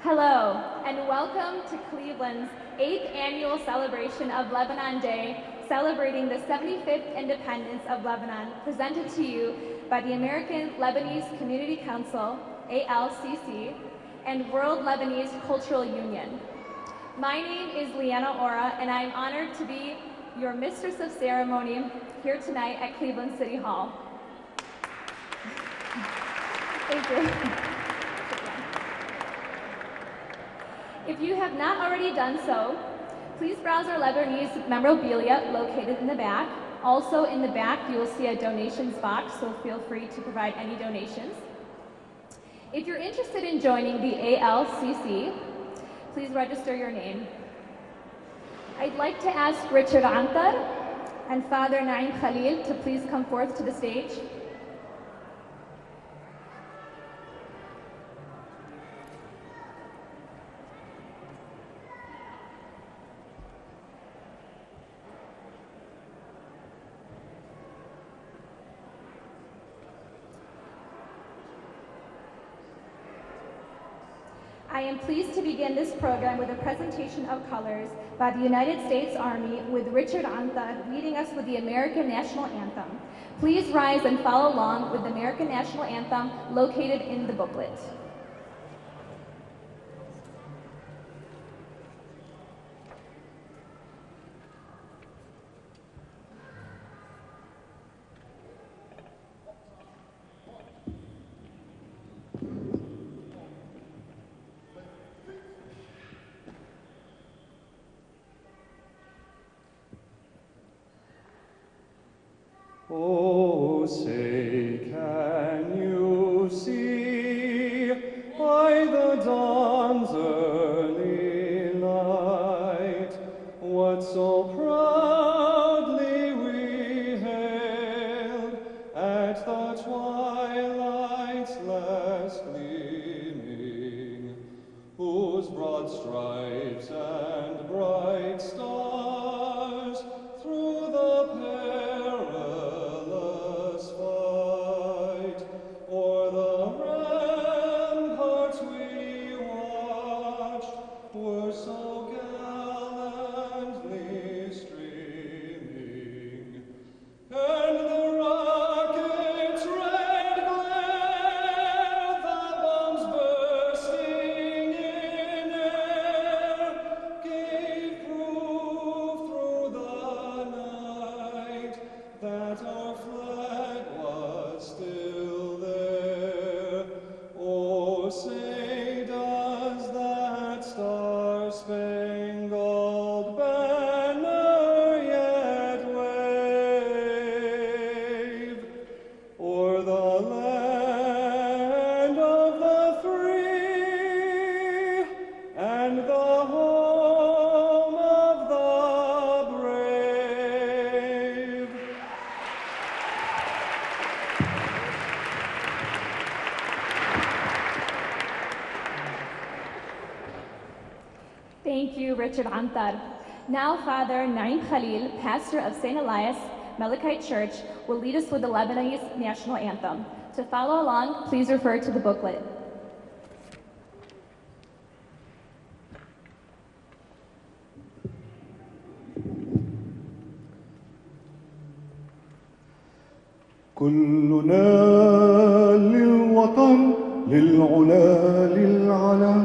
Hello, and welcome to Cleveland's 8th annual celebration of Lebanon Day, celebrating the 75th independence of Lebanon, presented to you by the American Lebanese Community Council, ALCC, and World Lebanese Cultural Union. My name is Leanna Ora, and I am honored to be your Mistress of Ceremony here tonight at Cleveland City Hall. Thank you. If you have not already done so, please browse our Lebanese memorabilia located in the back. Also in the back, you will see a donations box, so feel free to provide any donations. If you're interested in joining the ALCC, please register your name. I'd like to ask Richard Antar and Father Naim Khalil to please come forth to the stage. I am pleased to begin this program with a presentation of colors by the United States Army, with Richard Antar leading us with the American National Anthem. Please rise and follow along with the American National Anthem located in the booklet. Oh, say, can you see by the dawn's early light what so proudly we hailed at the twilight's last gleaming, whose broad stripes and bright stars through the perilous fight o'er the ramparts we watched were so gallantly streaming, and the rocket's red glare, the bombs bursting in air, gave proof through the night that our flag was still there. Oh, say, does that star-spangled banner yet wave o'er the land of the free and the home of the brave? Thank you, Richard Antar. Now, Father Naim Khalil, pastor of St. Elias Melechite Church, will lead us with the Lebanese national anthem. To follow along, please refer to the booklet. كلنا للوطن للعلا للعلم،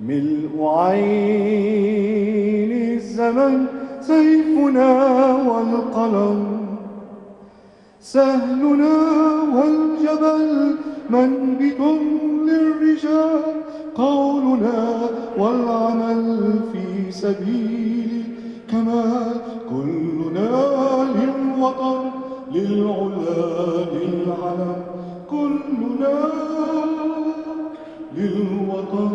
ملء عين الزمن سيفنا والقلم، سهلنا والجبل منبت للرجال، قولنا والعمل في سبيل الكمال. كلنا للوطن للعلا للعلم، كلنا للوطن.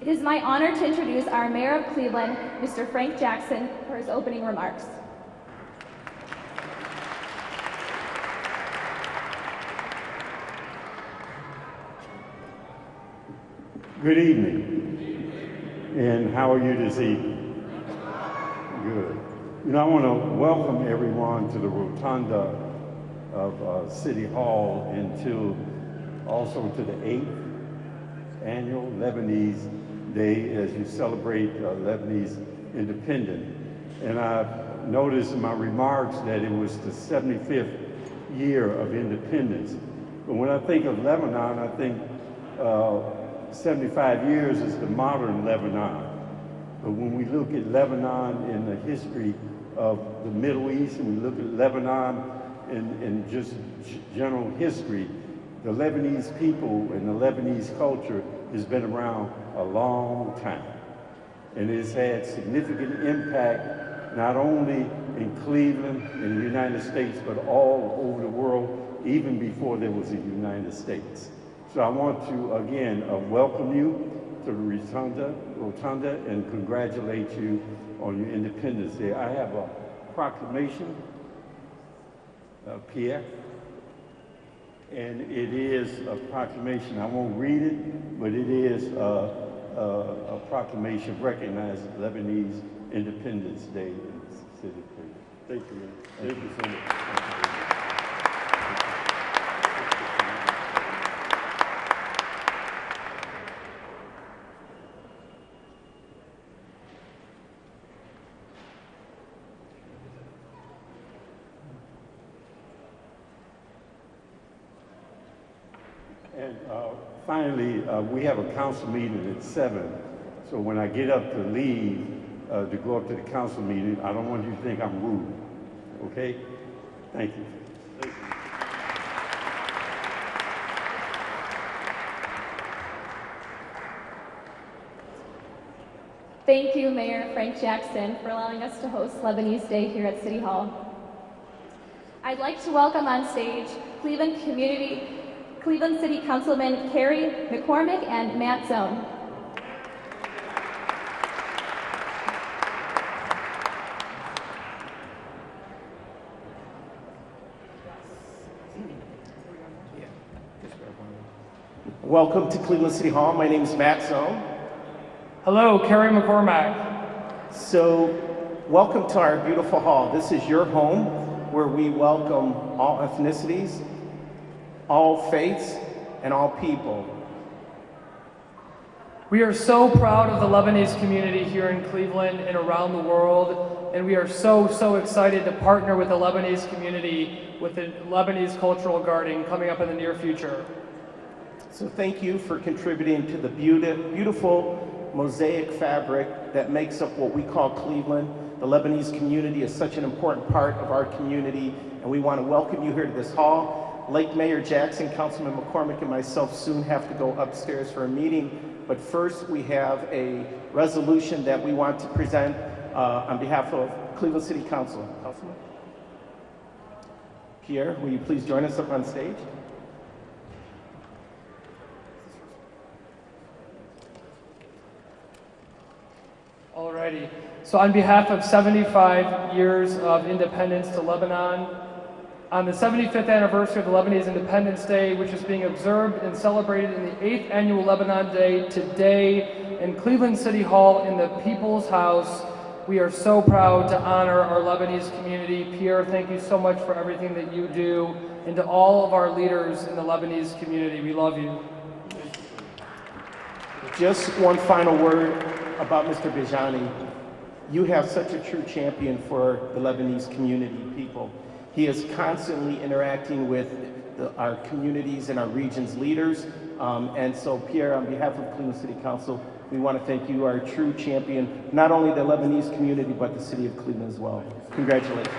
It is my honor to introduce our Mayor of Cleveland, Mr. Frank Jackson, for his opening remarks. Good evening. And how are you this evening? Good. You know, I want to welcome everyone to the rotunda of City Hall and also to the 8th annual Lebanese Day as you celebrate Lebanese independence. And I've noticed in my remarks that it was the 75th year of independence. But when I think of Lebanon, I think 75 years is the modern Lebanon. But when we look at Lebanon in the history of the Middle East, and we look at Lebanon in just general history, the Lebanese people and the Lebanese culture has been around a long time. And it's had significant impact not only in Cleveland, in the United States, but all over the world, even before there was a United States. So I want to, again, welcome you to the Rotunda and congratulate you on your Independence Day. I have a proclamation, Pierre, and it is a proclamation. I won't read it, but it is a proclamation recognizing Lebanese Independence Day in the city of Cleveland. Thank you, man. Thank you so much. And finally, we have a council meeting at 7. So when I get up to leave, to go up to the council meeting, I don't want you to think I'm rude, okay? Thank you. Thank you. Thank you, Mayor Frank Jackson, for allowing us to host Lebanese Day here at City Hall. I'd like to welcome on stage Cleveland City Councilman Carrie McCormick and Matt Zone. Welcome to Cleveland City Hall. My name is Matt Zone. Hello, Carrie McCormack. So, welcome to our beautiful hall. This is your home where we welcome all ethnicities, all faiths, and all people. We are so proud of the Lebanese community here in Cleveland and around the world, and we are so excited to partner with the Lebanese community with the Lebanese Cultural Garden coming up in the near future. So thank you for contributing to the beautiful mosaic fabric that makes up what we call Cleveland. The Lebanese community is such an important part of our community, and we want to welcome you here to this hall. Like Mayor Jackson, Councilman McCormick, and myself soon have to go upstairs for a meeting, but first we have a resolution that we want to present on behalf of Cleveland City Council. Councilman? Pierre, will you please join us up on stage? Alrighty, so on behalf of 75 years of independence to Lebanon, on the 75th anniversary of the Lebanese Independence Day, which is being observed and celebrated in the 8th annual Lebanon Day today in Cleveland City Hall in the People's House, we are so proud to honor our Lebanese community. Pierre, thank you so much for everything that you do, and to all of our leaders in the Lebanese community, we love you. Just one final word about Mr. Bijani. You have such a true champion for the Lebanese community people. He is constantly interacting with our communities and our region's leaders. And so, Pierre, on behalf of Cleveland City Council, we want to thank you. You are a true champion, not only the Lebanese community, but the city of Cleveland as well. Congratulations.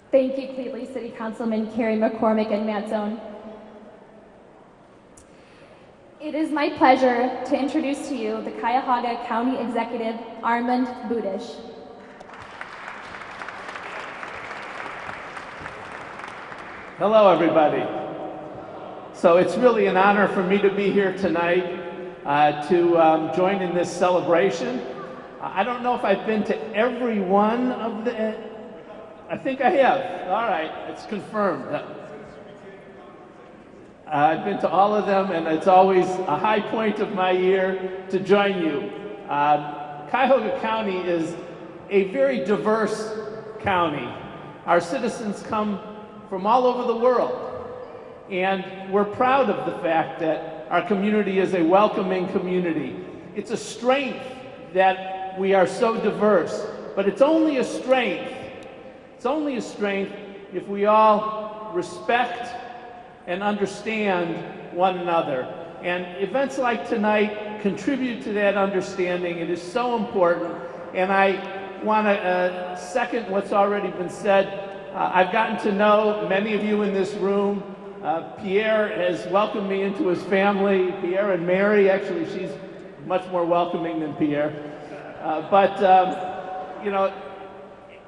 Thank you, Cleveland City Councilman Carrie McCormick and Matt Zone. It is my pleasure to introduce to you the Cuyahoga County Executive, Armand Budish. Hello, everybody. So it's really an honor for me to be here tonight to join in this celebration. I don't know if I've been to every one of the, I think I have. All right, it's confirmed. I've been to all of them, and it's always a high point of my year to join you. Cuyahoga County is a very diverse county. Our citizens come from all over the world, and we're proud of the fact that our community is a welcoming community. It's a strength that we are so diverse, but it's only a strength. It's only a strength if we all respect and understand one another. And events like tonight contribute to that understanding. It is so important. And I want to second what's already been said. I've gotten to know many of you in this room. Pierre has welcomed me into his family. Pierre and Mary, actually, she's much more welcoming than Pierre. You know,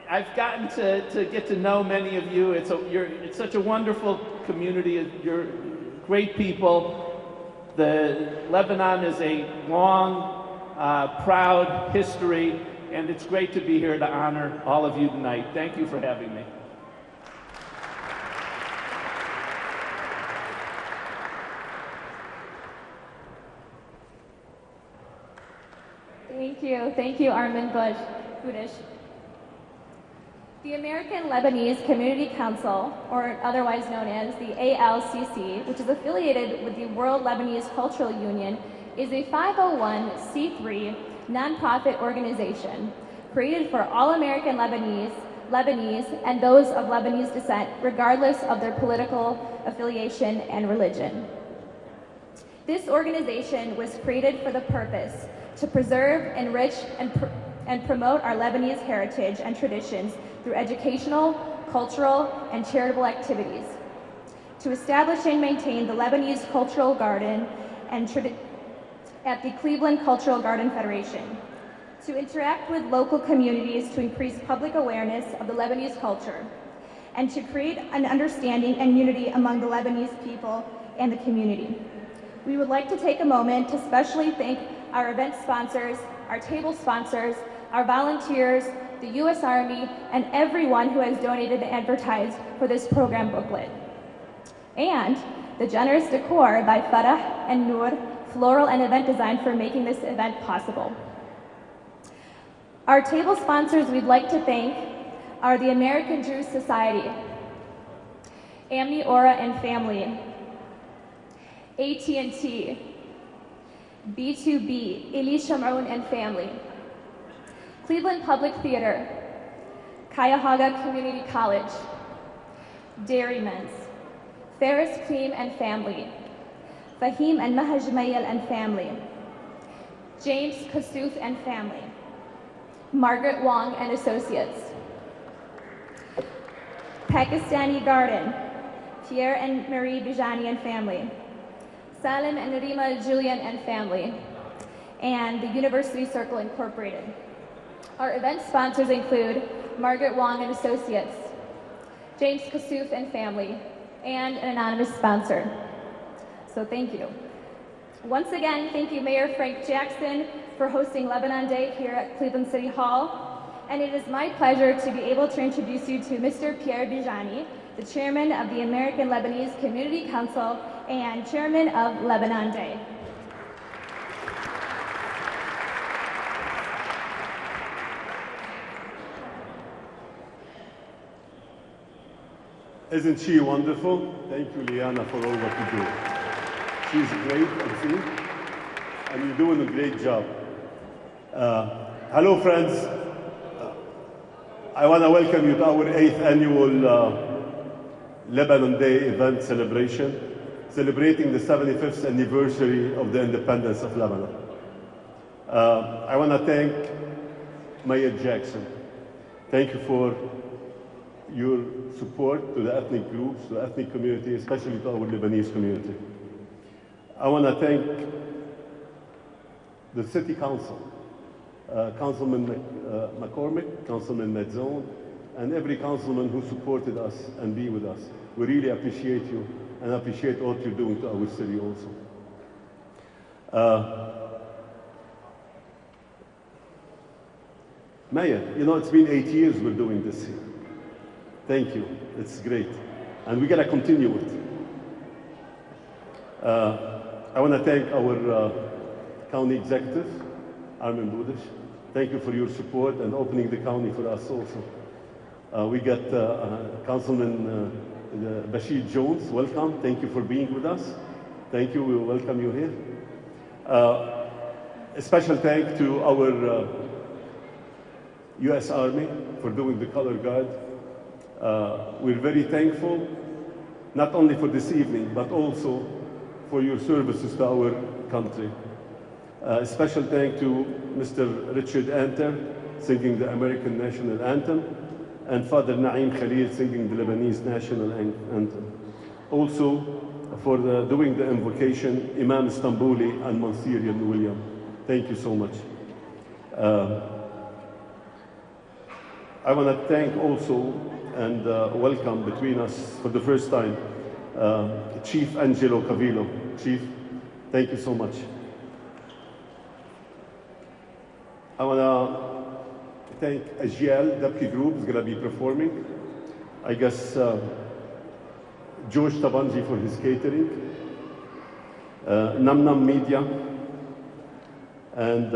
I've gotten to get to know many of you. It's such a wonderful community. You're great people. Lebanon is a long, proud history, and it's great to be here to honor all of you tonight. Thank you for having me. Thank you, Armand Budish. The American Lebanese Community Council, or otherwise known as the ALCC, which is affiliated with the World Lebanese Cultural Union, is a 501c3 nonprofit organization created for all American Lebanese, and those of Lebanese descent, regardless of their political affiliation and religion. This organization was created for the purpose to preserve, enrich, and promote our Lebanese heritage and traditions through educational, cultural, and charitable activities, to establish and maintain the Lebanese Cultural Garden at the Cleveland Cultural Garden Federation, to interact with local communities to increase public awareness of the Lebanese culture, and to create an understanding and unity among the Lebanese people and the community. We would like to take a moment to specially thank our event sponsors, our table sponsors, our volunteers, the U.S. Army, and everyone who has donated and advertised for this program booklet. And the generous decor by Farah and Noor, floral and event design, for making this event possible. Our table sponsors we'd like to thank are the American Jewish Society, Amni Ora and Family, AT&T, B2B, Eli Shamroon and Family, Cleveland Public Theater, Cuyahoga Community College, Dairymen's, Ferris Cream and Family, Fahim and Mahajmayel and Family, James Kasuf and Family, Margaret Wong and Associates, Pakistani Garden, Pierre and Marie Bijani and Family, Salim and Narima Julian and Family, and the University Circle Incorporated. Our event sponsors include Margaret Wong and Associates, James Kasuf and Family, and an anonymous sponsor. So thank you. Once again, thank you, Mayor Frank Jackson, for hosting Lebanon Day here at Cleveland City Hall. And it is my pleasure to be able to introduce you to Mr. Pierre Bijani, the chairman of the American Lebanese Community Council and chairman of Lebanon Day. Isn't she wonderful? Thank you, Liana, for all what you do. She's great, I see, and you're doing a great job. Hello, friends. I want to welcome you to our 8th annual Lebanon Day event celebration, celebrating the 75th anniversary of the independence of Lebanon. I want to thank Mayor Jackson. Thank you for your support to the ethnic groups, to the ethnic community, especially to our Lebanese community. I want to thank the City Council, Councilman McCormick, Councilman Medzone, and every councilman who supported us and be with us. We really appreciate you and appreciate what you're doing to our city also. Mayor, you know, it's been 8 years we're doing this here. Thank you, it's great. And we're gonna continue it. I wanna thank our county executive, Armin Budish. Thank you for your support and opening the county for us also. We got Councilman Bashir Jones, welcome. Thank you for being with us. Thank you, we welcome you here. A special thank to our U.S. Army for doing the color guard. We're very thankful, not only for this evening, but also for your services to our country. A special thank to Mr. Richard Anter, singing the American National Anthem, and Father Naim Khalil singing the Lebanese National Anthem. Also, for doing the invocation, Imam Istanbuli and Monsir William. Thank you so much. I want to thank also and welcome between us for the first time, Chief Angelo Cavillo. Chief, thank you so much. I want to thank Ajiel, Dabki Group is going to be performing. I guess George Tabanji for his catering, Nam Nam Media, and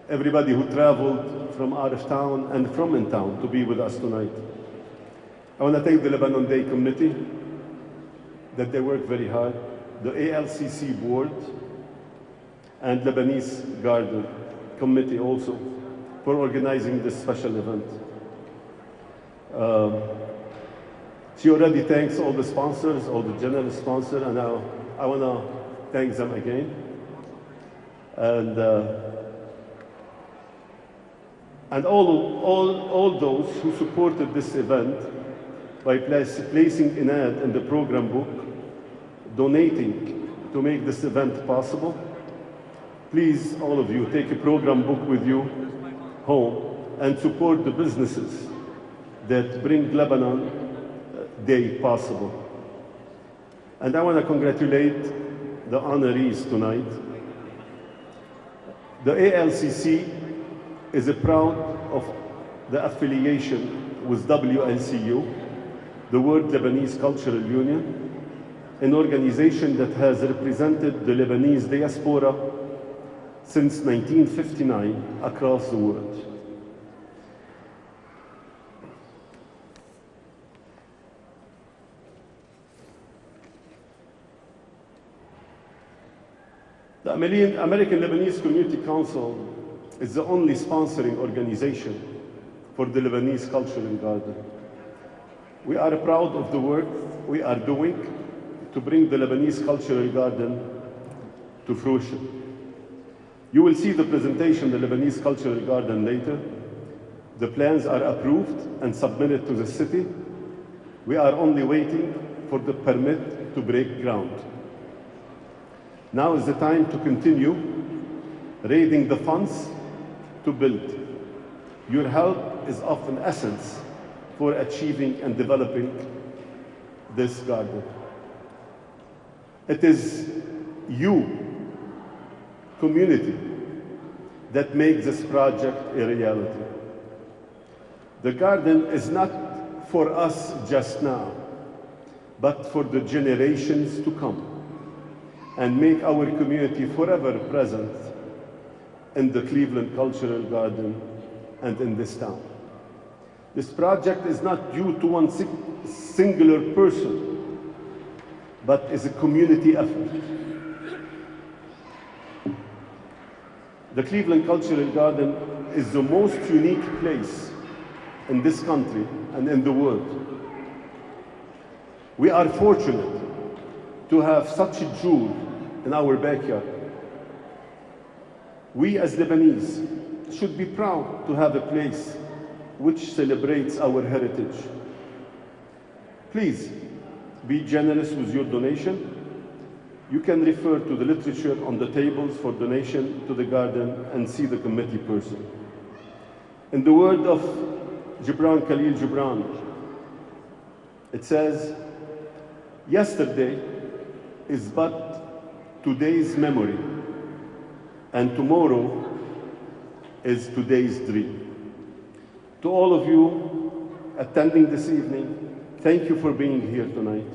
everybody who traveled from out of town and from in town to be with us tonight. I want to thank the Lebanon Day committee that they work very hard, the ALCC board, and Lebanese Garden committee also for organizing this special event. She already thanks all the sponsors, all the general sponsors, and I want to thank them again. And all those who supported this event by placing an ad in the program book, donating to make this event possible. Please, all of you, take a program book with you home and support the businesses that bring Lebanon Day possible. And I want to congratulate the honorees tonight. The ALCC is proud of the affiliation with WLCU, the World Lebanese Cultural Union, an organization that has represented the Lebanese diaspora since 1959 across the world. The American Lebanese Community Council is the only sponsoring organization for the Lebanese Cultural Garden. We are proud of the work we are doing to bring the Lebanese Cultural Garden to fruition. You will see the presentation of the Lebanese Cultural Garden later. The plans are approved and submitted to the city. We are only waiting for the permit to break ground. Now is the time to continue raising the funds to build. Your help is of an essence for achieving and developing this garden. It is you, community, that makes this project a reality. The garden is not for us just now, but for the generations to come, and make our community forever present in the Cleveland Cultural Garden and in this town. This project is not due to one singular person, but is a community effort. The Cleveland Cultural Garden is the most unique place in this country and in the world. We are fortunate to have such a jewel in our backyard. We as Lebanese should be proud to have a place which celebrates our heritage. Please be generous with your donation. You can refer to the literature on the tables for donation to the garden and see the committee person. In the word of Gibran Khalil Gibran, it says, yesterday is but today's memory, and tomorrow is today's dream. To all of you attending this evening, thank you for being here tonight.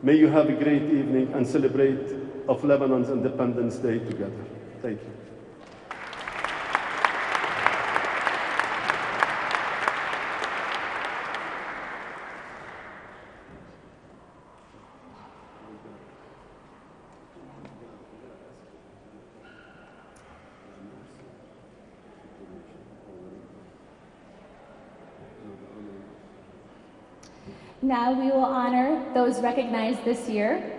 May you have a great evening and celebrate of Lebanon's Independence Day together. Thank you. Now we will honor those recognized this year.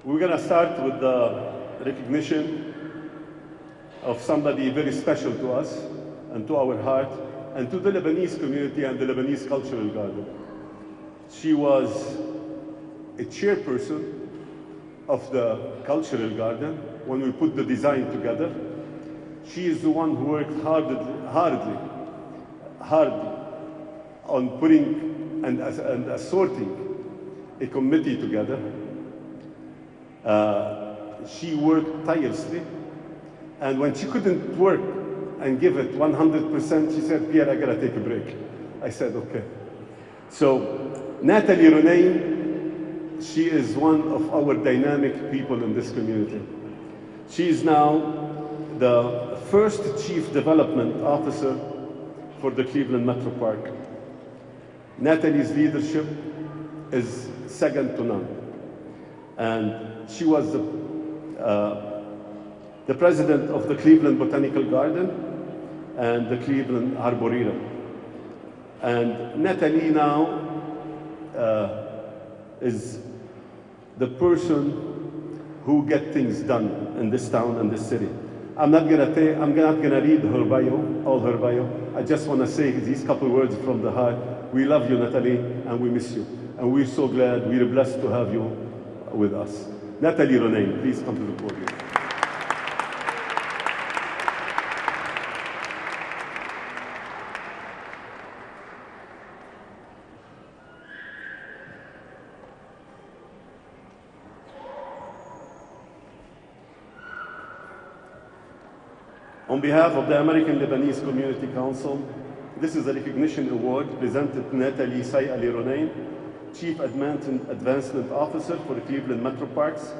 We're going to start with the recognition of somebody very special to us and to our heart and to the Lebanese community and the Lebanese Cultural Garden. She was a chairperson of the Cultural Garden when we put the design together. She is the one who worked hard on putting and assorting a committee together. She worked tirelessly, and when she couldn't work and give it 100%, she said, Pierre, I gotta take a break. I said, okay. So Natalie Ronain, she is one of our dynamic people in this community. She is now the first Chief Development Officer for the Cleveland Metro Park. Natalie's leadership is second to none. And she was the president of the Cleveland Botanical Garden and the Cleveland Arboretum. And Natalie now is the person who gets things done in this town and this city. I'm not gonna read her bio, all her bio. I just want to say these couple words from the heart. We love you, Natalie, and we miss you. And we're so glad, we're blessed to have you with us. Natalie Ronain, please come to the podium. On behalf of the American Lebanese Community Council, this is a recognition award presented to Natalie Say Ali Ronain, Chief Advancement Officer for the Cleveland Metro Parks,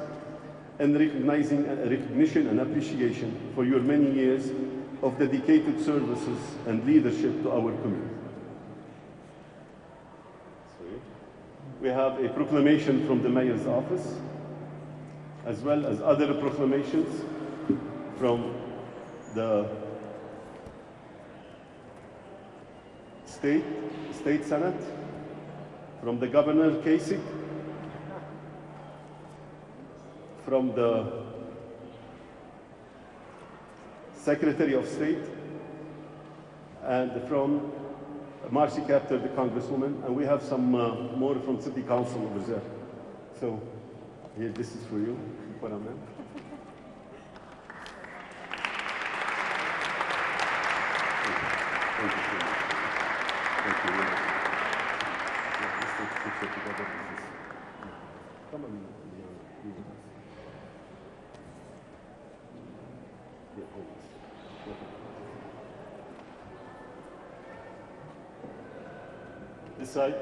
and recognizing recognition and appreciation for your many years of dedicated services and leadership to our community. We have a proclamation from the Mayor's office, as well as other proclamations from the State Senate, from the Governor Kasich, from the Secretary of State, and from Marcy Kaptur, the Congresswoman, and we have some more from City Council over there. So here, this is for you. Put them in. Thank you so much. Thank you. Let's take a picture together. Come on. This side.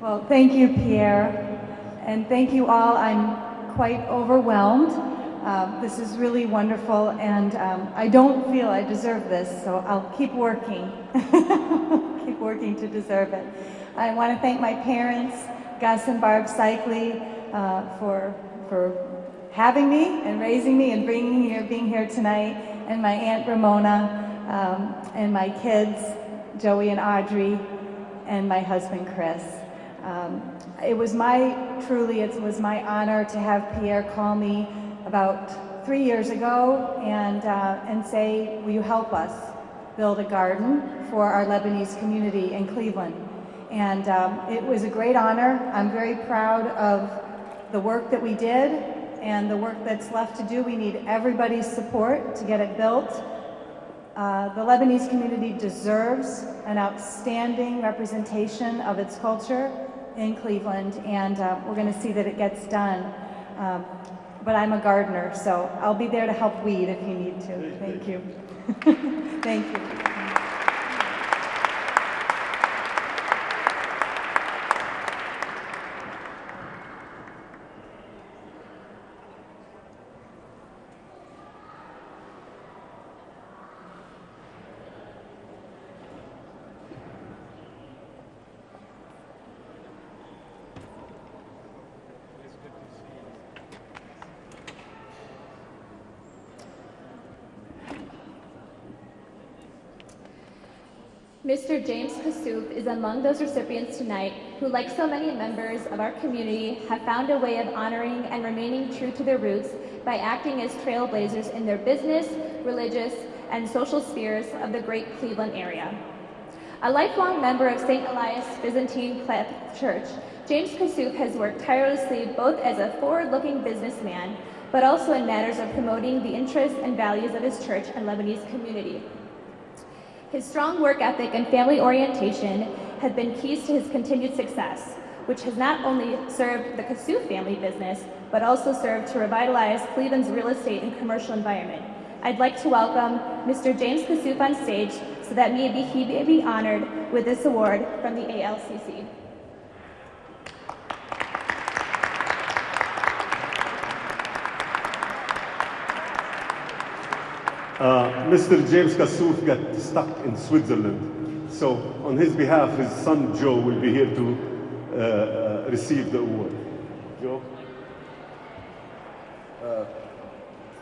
Well, thank you, Pierre, and thank you all. I'm quite overwhelmed This is really wonderful, and I don't feel I deserve this, so I'll keep working. Keep working to deserve it. I want to thank my parents, Gus and Barb Cycli, for having me and raising me and being here tonight, and my Aunt Ramona, and my kids, Joey and Audrey, and my husband, Chris. It was my honor to have Pierre call me about 3 years ago and say, will you help us build a garden for our Lebanese community in Cleveland? And it was a great honor. I'm very proud of the work that we did and the work that's left to do. We need everybody's support to get it built. The Lebanese community deserves an outstanding representation of its culture in Cleveland, and we're going to see that it gets done. But I'm a gardener, so I'll be there to help weed if you need to. Thank you. Thank you. Mr. James Kassouf is among those recipients tonight who, like so many members of our community, have found a way of honoring and remaining true to their roots by acting as trailblazers in their business, religious, and social spheres of the great Cleveland area. A lifelong member of St. Elias Byzantine Church, James Kassouf has worked tirelessly both as a forward-looking businessman, but also in matters of promoting the interests and values of his church and Lebanese community. His strong work ethic and family orientation have been keys to his continued success, which has not only served the Kassouf family business, but also served to revitalize Cleveland's real estate and commercial environment. I'd like to welcome Mr. James Kassouf on stage so that he may be honored with this award from the ALCC. Mr. James Kassouf got stuck in Switzerland. So on his behalf, his son Joe will be here to receive the award. Joe?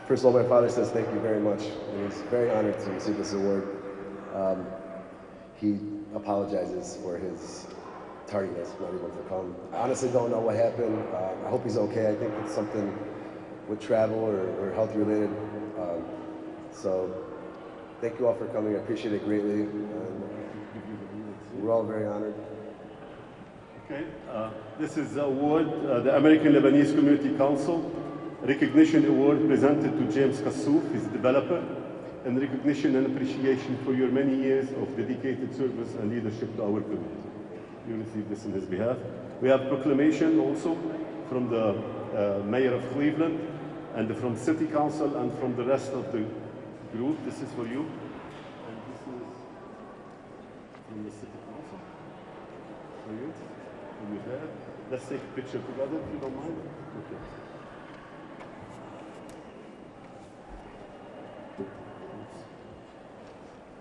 First of all, my father says thank you very much. He's very honored to receive this award. He apologizes for his tardiness, not able to come. I honestly don't know what happened. I hope he's okay. I think it's something with travel or health related. So thank you all for coming. I appreciate it greatly. And we're all very honored. Okay. This is the award, the American Lebanese Community Council Recognition Award presented to James Kassouf, his developer, in recognition and appreciation for your many years of dedicated service and leadership to our community. You receive this on his behalf. We have proclamation also from the Mayor of Cleveland and from City Council and from the rest of the group. This is for you. And this is from the City Council. For you. And with that, let's take a picture together if you don't mind. Okay.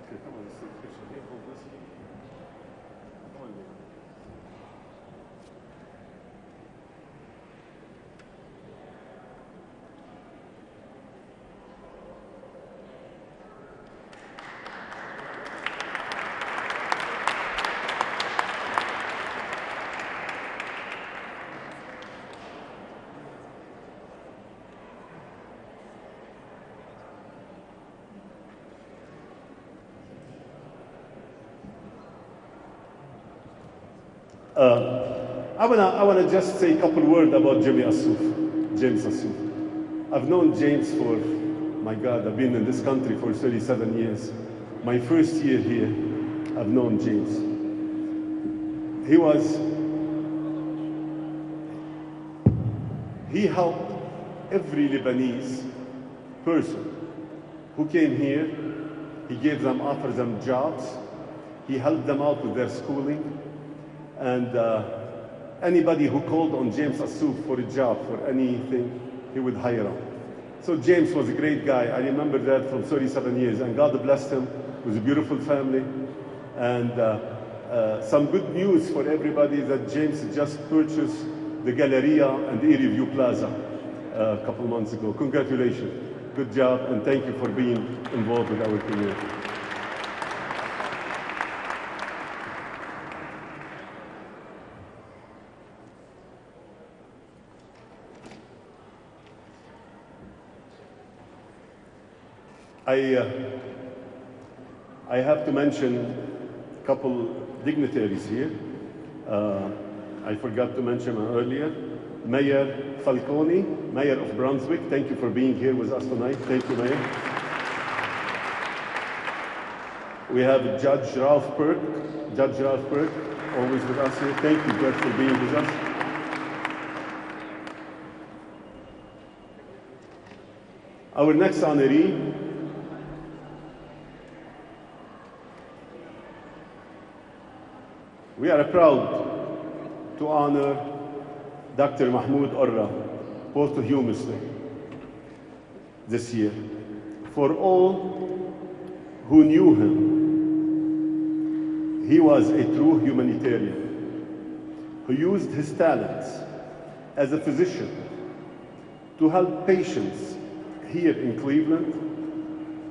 Okay, come on, let's take a picture here. Hold this. Come on, David. I want to just say a couple words about James Kassouf. I've known James for, my God, I've been in this country for 37 years. My first year here, I've known James. He helped every Lebanese person who came here. He gave them, offered them jobs. He helped them out with their schooling. And anybody who called on James Kassouf for a job, for anything, he would hire them. So James was a great guy. I remember that from 37 years, and God blessed him with a beautiful family. And some good news for everybody that James just purchased the Galleria and the Erie View Plaza a couple months ago. Congratulations. Good job, and thank you for being involved with our community. I have to mention a couple dignitaries here. I forgot to mention earlier. Mayor Falcone, Mayor of Brunswick, thank you for being here with us tonight. Thank you, Mayor. We have Judge Ralph Perk. Judge Ralph Perk, always with us here. Thank you, Judge, for being with us. Our next honoree, we are proud to honor Dr. Mahmoud Orra, posthumously this year. For all who knew him, he was a true humanitarian who used his talents as a physician to help patients here in Cleveland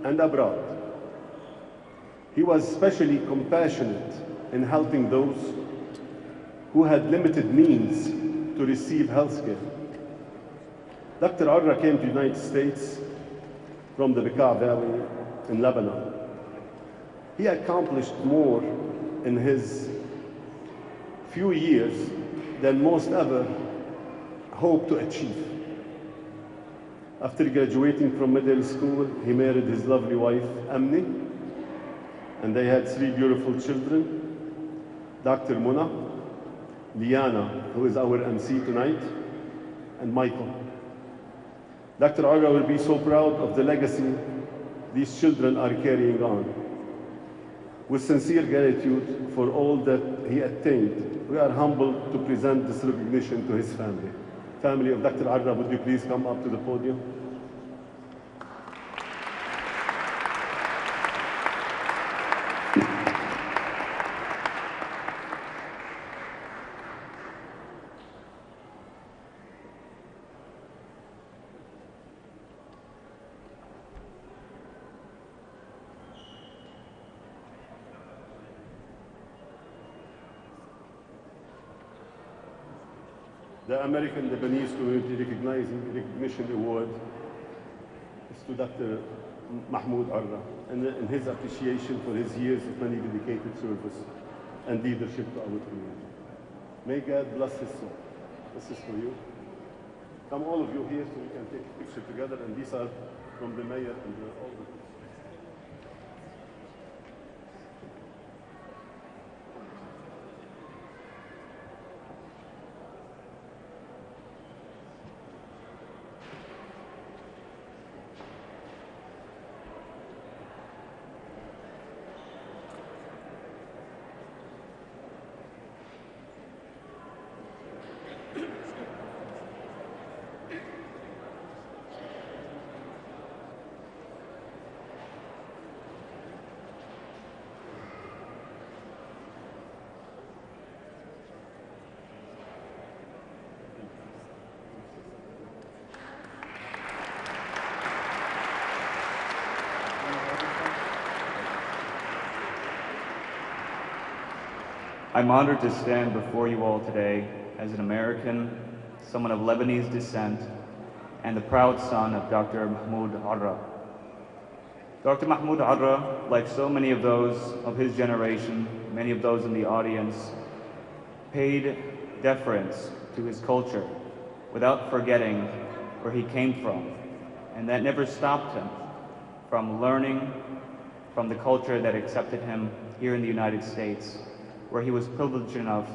and abroad. He was especially compassionate in helping those who had limited means to receive health care. Dr. Orra came to the United States from the Bekaa Valley in Lebanon. He accomplished more in his few years than most ever hoped to achieve. After graduating from middle school, he married his lovely wife, Amni, and they had 3 beautiful children, Dr. Muna, Liana, who is our MC tonight, and Michael. Dr. Orra will be so proud of the legacy these children are carrying on. With sincere gratitude for all that he attained, we are humbled to present this recognition to his family. Family of Dr. Orra, would you please come up to the podium? The American Lebanese Community Recognition Award is to Dr. Mahmoud Orra in his appreciation for his years of many dedicated service and leadership to our community. May God bless his soul. This is for you. Come all of you here so we can take a picture together, and these are from the mayor and all the I'm honored to stand before you all today as an American, someone of Lebanese descent, and the proud son of Dr. Mahmoud Orra. Dr. Mahmoud Orra, like so many of those of his generation, many of those in the audience, paid deference to his culture without forgetting where he came from. And that never stopped him from learning from the culture that accepted him here in the United States, where he was privileged enough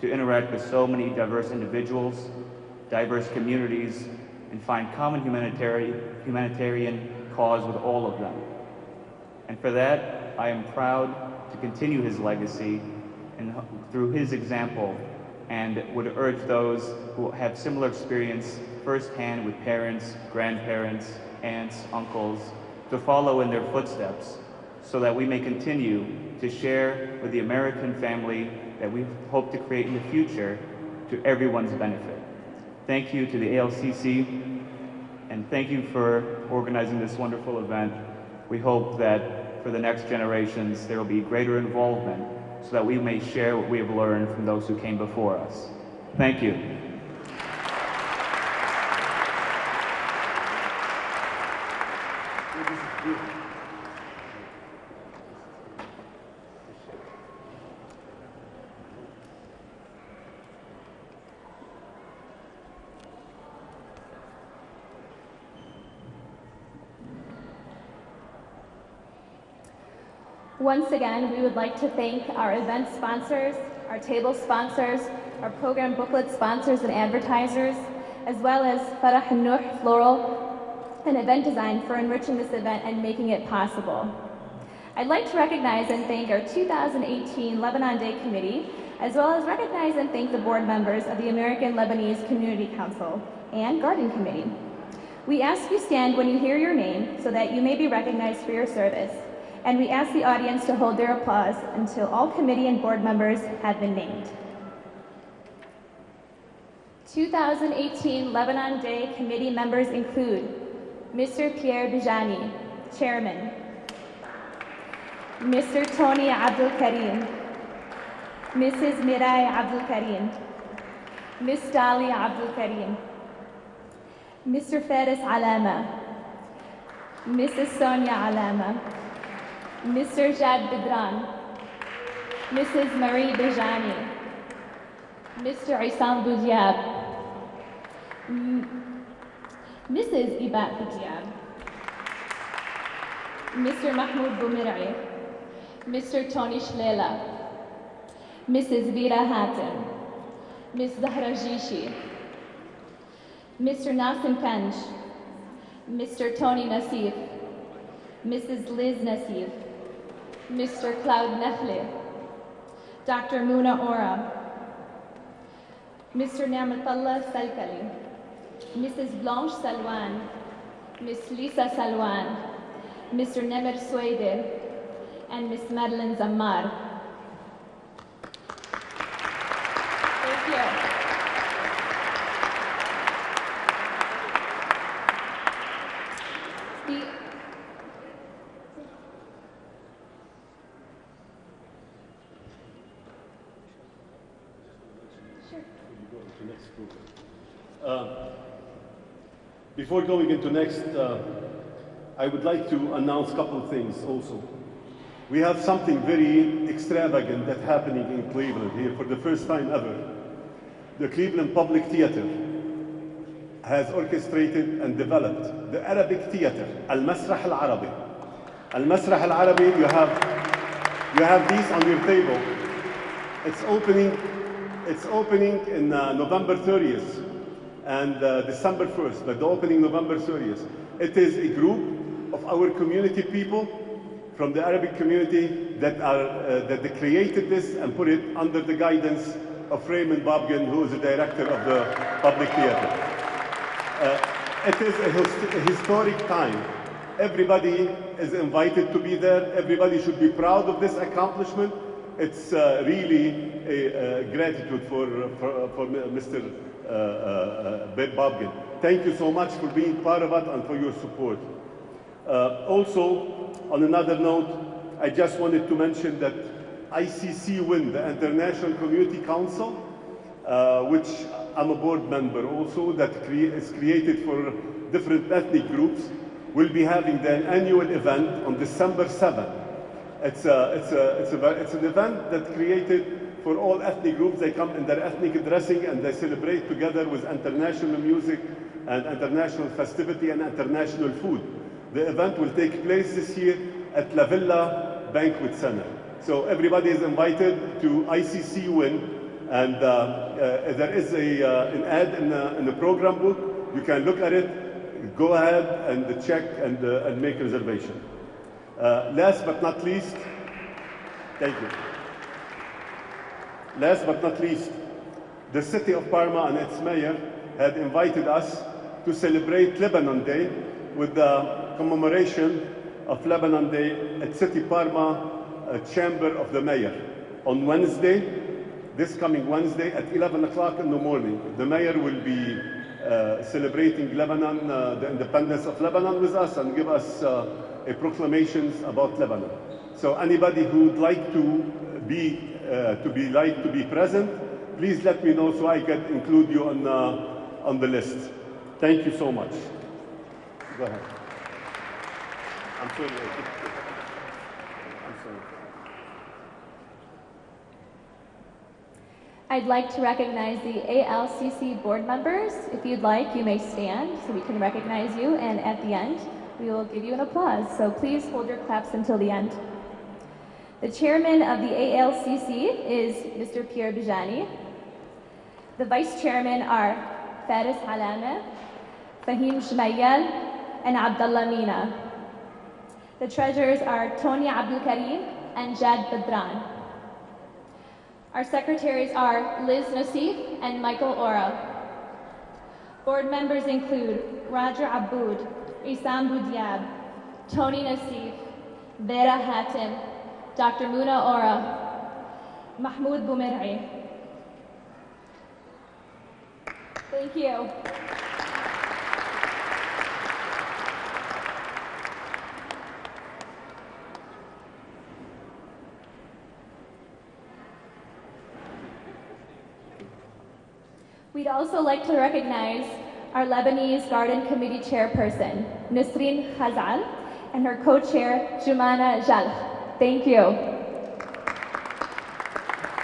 to interact with so many diverse individuals, diverse communities, and find common humanitarian cause with all of them. And for that, I am proud to continue his legacy and through his example, and would urge those who have similar experience firsthand with parents, grandparents, aunts, uncles, to follow in their footsteps so that we may continue to share with the American family that we hope to create in the future to everyone's benefit. Thank you to the ALCC, and thank you for organizing this wonderful event. We hope that for the next generations there will be greater involvement so that we may share what we have learned from those who came before us. Thank you. Once again, we would like to thank our event sponsors, our table sponsors, our program booklet sponsors and advertisers, as well as Farah al-Nuh Floral and Event Design for enriching this event and making it possible. I'd like to recognize and thank our 2018 Lebanon Day Committee, as well as recognize and thank the board members of the American Lebanese Community Council and Garden Committee. We ask you stand when you hear your name so that you may be recognized for your service. And we ask the audience to hold their applause until all committee and board members have been named. 2018 Lebanon Day Committee members include Mr. Pierre Bijani, Chairman, Mr. Tony Abdul Karim, Mrs. Mirai Abdul Karim, Ms. Dali Abdul Karim, Mr. Faris Alama, Mrs. Sonia Alama, Mr. Jad Bidran, Mrs. Marie Bijani, Mr. Isam Boudiab, Mrs. Ibat Boudiab, Mr. Mahmoud Boumir'i, Mr. Tony Shlela, Mrs. Vera Hatton, Ms. Zahra Jishi, Mr. Nasim Penj, Mr. Tony Nassif, Mrs. Liz Nassif, Mr. Cloud Nefle, Dr. Muna Ora, Mr. Ni'matullah Salkali, Mrs. Blanche Salwan, Ms. Lisa Salwan, Mr. Nemer Swede, and Ms. Madeline Zammar. Thank you. Before going into next, I would like to announce a couple of things also. We have something very extravagant that's happening in Cleveland here for the first time ever. The Cleveland Public Theater has orchestrated and developed the Arabic theater, Al-Masrah Al-Arabi. Al-Masrah Al-Arabi, you have these on your table. It's opening in November 30th and December 1st, but the opening November 30th. It is a group of our community people from the Arabic community that they created this and put it under the guidance of Raymond Bobgen, who is the director of the Public Theater. It is a historic time. Everybody is invited to be there. Everybody should be proud of this accomplishment. It's really a gratitude for Mr. Bobgen. Thank you so much for being part of it and for your support. Also, on another note, I just wanted to mention that ICC WIN, the International Community Council, which I'm a board member also, that is created for different ethnic groups, will be having their annual event on December 7th. It's an event that's created for all ethnic groups. They come in their ethnic dressing and they celebrate together with international music and international festivity and international food. The event will take place this year at La Villa Banquet Center. So everybody is invited to ICC WIN, and there is an ad in the program book. You can look at it, go ahead and check and make a reservation. Last but not least, thank you. Last but not least, the city of Parma and its mayor had invited us to celebrate Lebanon Day with the commemoration of Lebanon Day at City Parma Chamber of the Mayor on Wednesday, this coming Wednesday at 11 o'clock in the morning. The mayor will be celebrating Lebanon, the independence of Lebanon with us and give us a proclamation about Lebanon. So anybody who would like to be present, please let me know so I can include you on the list. Thank you so much. Go ahead. I'm sorry. I'm sorry. I'd like to recognize the ALCC board members. If you'd like, you may stand so we can recognize you, and at the end, we will give you an applause. So please hold your claps until the end. The chairman of the ALCC is Mr. Pierre Bijani. The vice chairman are Faris Halame, Fahim Shmayel, and Abdullah Mina. The treasurers are Tony Abdul Karim and Jad Badran. Our secretaries are Liz Nassif and Michael Ora. Board members include Roger Aboud, Isam Boudiab, Tony Nassif, Vera Hatem, Dr. Muna Ora, Mahmoud Boumer'i. Thank you. We'd also like to recognize our Lebanese Garden Committee Chairperson, Nisreen Khazal, and her co-chair, Jumana Jalh. Thank you.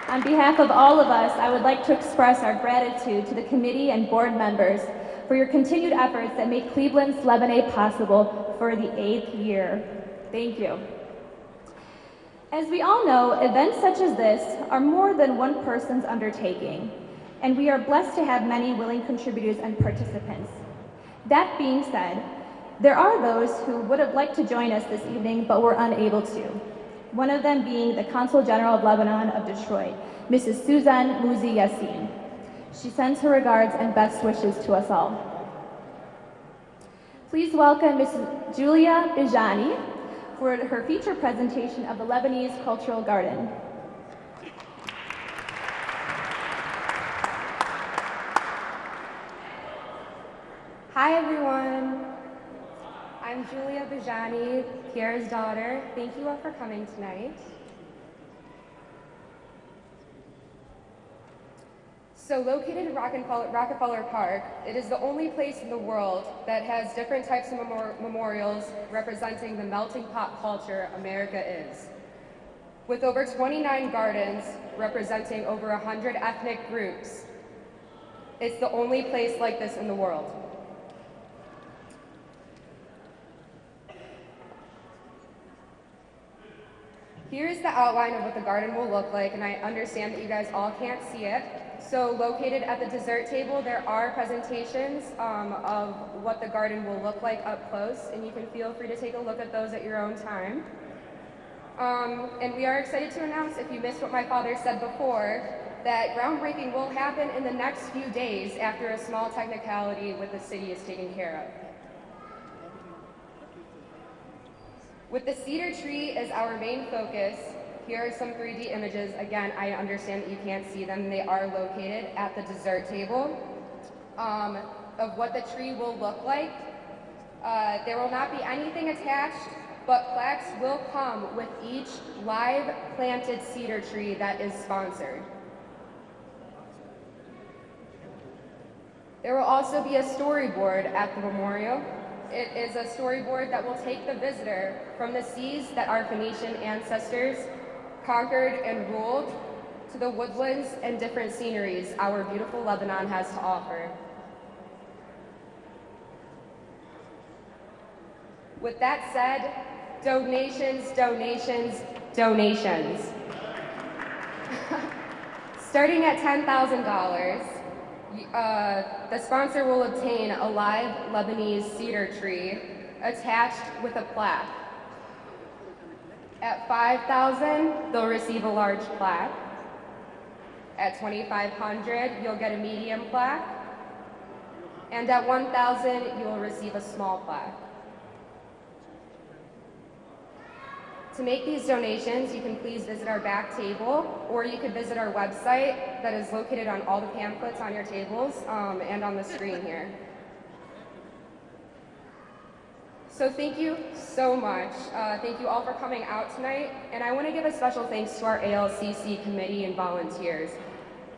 On behalf of all of us, I would like to express our gratitude to the committee and board members for your continued efforts that make Cleveland's Lebanon possible for the 8th year. Thank you. As we all know, events such as this are more than one person's undertaking, and we are blessed to have many willing contributors and participants. That being said, there are those who would have liked to join us this evening but were unable to. One of them being the Consul General of Lebanon of Detroit, Mrs. Suzanne Muzi Yassin. She sends her regards and best wishes to us all. Please welcome Mrs. Julia Bijani for her feature presentation of the Lebanese Cultural Garden. Hi everyone, I'm Julia Bijani, Pierre's daughter. Thank you all for coming tonight. So located in Rockefeller Park, it is the only place in the world that has different types of memorials representing the melting pot culture America is. With over 29 gardens representing over 100 ethnic groups, it's the only place like this in the world. Here's the outline of what the garden will look like, and I understand that you guys all can't see it. So located at the dessert table, there are presentations of what the garden will look like up close, and you can feel free to take a look at those at your own time. And we are excited to announce, if you missed what my father said before, that groundbreaking will happen in the next few days after a small technicality with the city is taken care of. With the cedar tree as our main focus, here are some 3D images. Again, I understand that you can't see them. They are located at the dessert table of what the tree will look like. There will not be anything attached, but plaques will come with each live planted cedar tree that is sponsored. There will also be a storyboard at the memorial. It is a storyboard that will take the visitor from the seas that our Phoenician ancestors conquered and ruled to the woodlands and different sceneries our beautiful Lebanon has to offer. With that said, donations, donations, donations. Starting at $10,000, the sponsor will obtain a live Lebanese cedar tree attached with a plaque. At $5,000, they'll receive a large plaque. At $2,500, you'll get a medium plaque. And at $1,000, you will receive a small plaque. To make these donations, you can please visit our back table, or you could visit our website that is located on all the pamphlets on your tables and on the screen here. So thank you so much. Thank you all for coming out tonight. And I want to give a special thanks to our ALCC committee and volunteers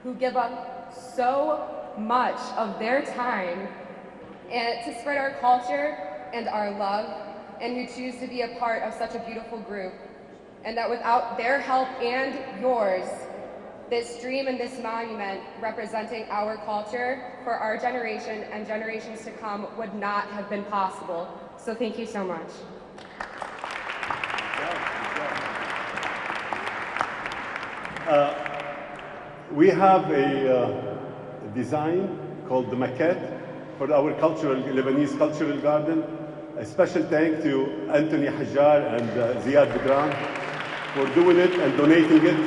who give up so much of their time and to spread our culture and our love, and who choose to be a part of such a beautiful group. And that without their help and yours, this dream and this monument representing our culture for our generation and generations to come would not have been possible. So thank you so much. We have a design called the maquette for our Lebanese cultural garden. A special thank to Anthony Hajar and Ziad Bidran for doing it and donating it.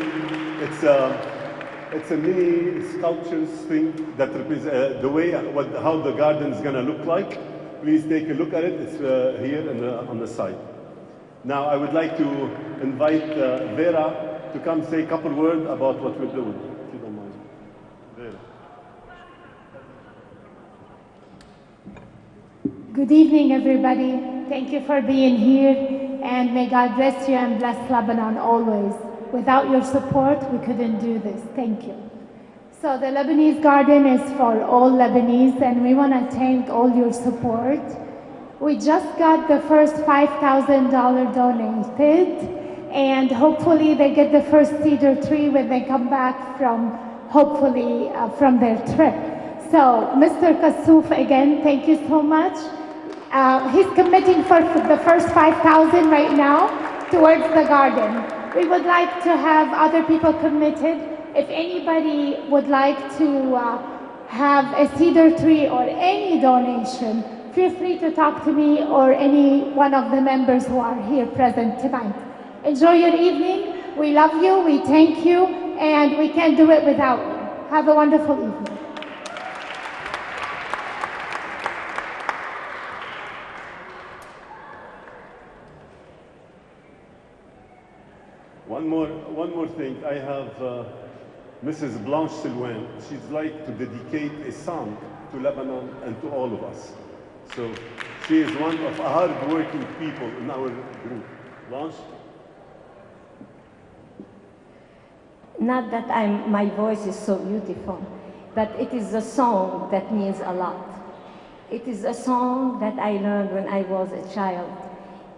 It's a mini sculptures thing that represents the way how the garden is going to look like. Please take a look at it. It's here on the side. Now I would like to invite Vera to come say a couple words about what we're doing, if you don't mind. Vera. Good evening, everybody. Thank you for being here, and may God bless you and bless Lebanon always. Without your support, we couldn't do this. Thank you. So the Lebanese Garden is for all Lebanese, and we want to thank all your support. We just got the first $5,000 donated, and hopefully they get the first cedar tree when they come back from, hopefully, from their trip. So, Mr. Kassouf, again, thank you so much. He's committing for the first $5,000 right now towards the garden. We would like to have other people committed. If anybody would like to have a cedar tree or any donation, feel free to talk to me or any one of the members who are here present tonight. Enjoy your evening. We love you, we thank you, and we can't do it without you. Have a wonderful evening. One more thing. I have Mrs. Blanche Silwan. She'd like to dedicate a song to Lebanon and to all of us. So she is one of hard-working people in our group. Blanche? Not that my voice is so beautiful, but it is a song that means a lot. It is a song that I learned when I was a child,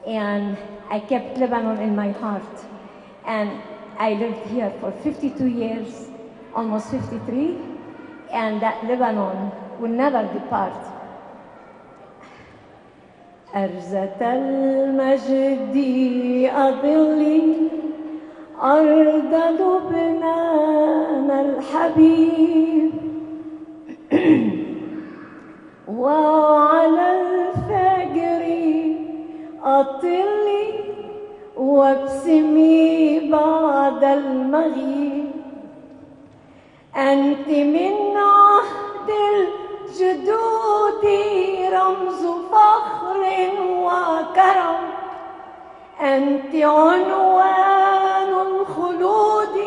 and I kept Lebanon in my heart. And I lived here for 52 years, almost 53, and that Lebanon will never depart. أرزة المجد أضلي أرض لبنان الحبيب وعلى الفجر أطلي وابسمي بعد المغيب أنت من عهد الجدود رمز فخر وكرم أنت عنوان الخلود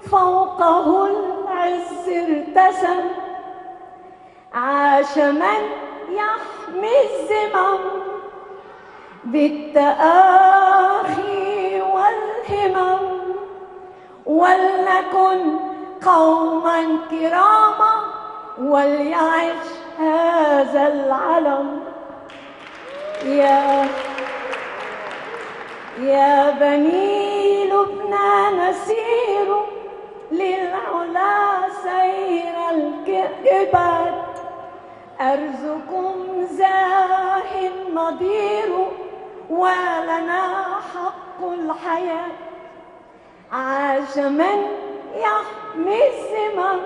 فوقه العز ارتسم عاش من يحمي الزمام بالتآخي والهمم ولنكن قوما كراما وليعش هذا العلم يا بني لبنان سيروا للعلا سير الكبار أرزكم زاه نضير ولنا حق الحياة عاش من يحمي الزمام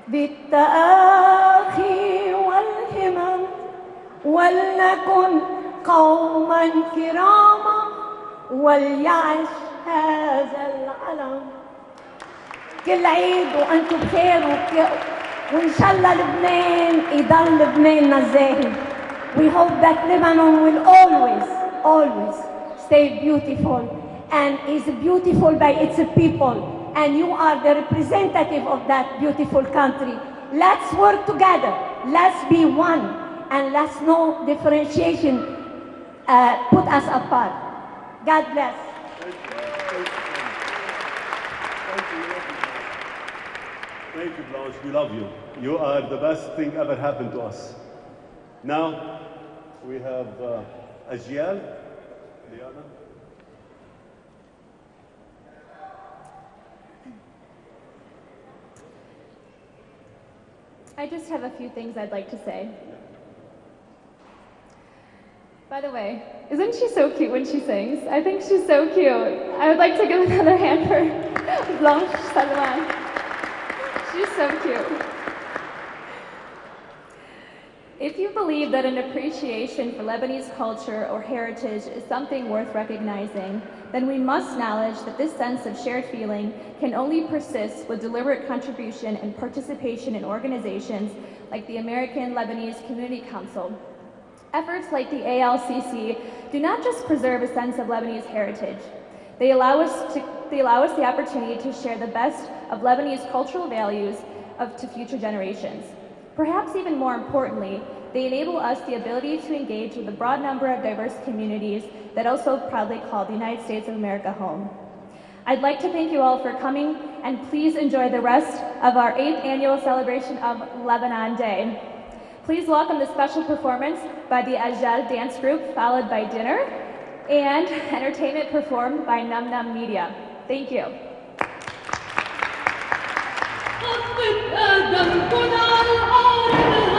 بالتآخي والهمم ولنكن قوما كراما وليعش هذا العلم كل عيد وأنتم بخير وإن شاء الله لبنان يضل لبناننا الزاهي. We hope that Lebanon will always stay beautiful and is beautiful by its people. And you are the representative of that beautiful country. Let's work together. Let's be one. And let's no differentiation put us apart. God bless. Thank you, Blanche. We love you. You are the best thing ever happened to us. Now, we have Ajiel, Liana. I just have a few things I'd like to say. By the way, isn't she so cute when she sings? I think she's so cute. I would like to give another hand for Blanche Salman. She's so cute. If you believe that an appreciation for Lebanese culture or heritage is something worth recognizing, then we must acknowledge that this sense of shared feeling can only persist with deliberate contribution and participation in organizations like the American Lebanese Community Council. Efforts like the ALCC do not just preserve a sense of Lebanese heritage. They allow us the opportunity to share the best of Lebanese cultural values to future generations. Perhaps even more importantly, they enable us the ability to engage with a broad number of diverse communities that also proudly call the United States of America home. I'd like to thank you all for coming, and please enjoy the rest of our 8th annual celebration of Lebanon Day. Please welcome the special performance by the Ajal Dance Group, followed by dinner, and entertainment performed by Num Num Media. Thank you. خفت آدم كن على الأرض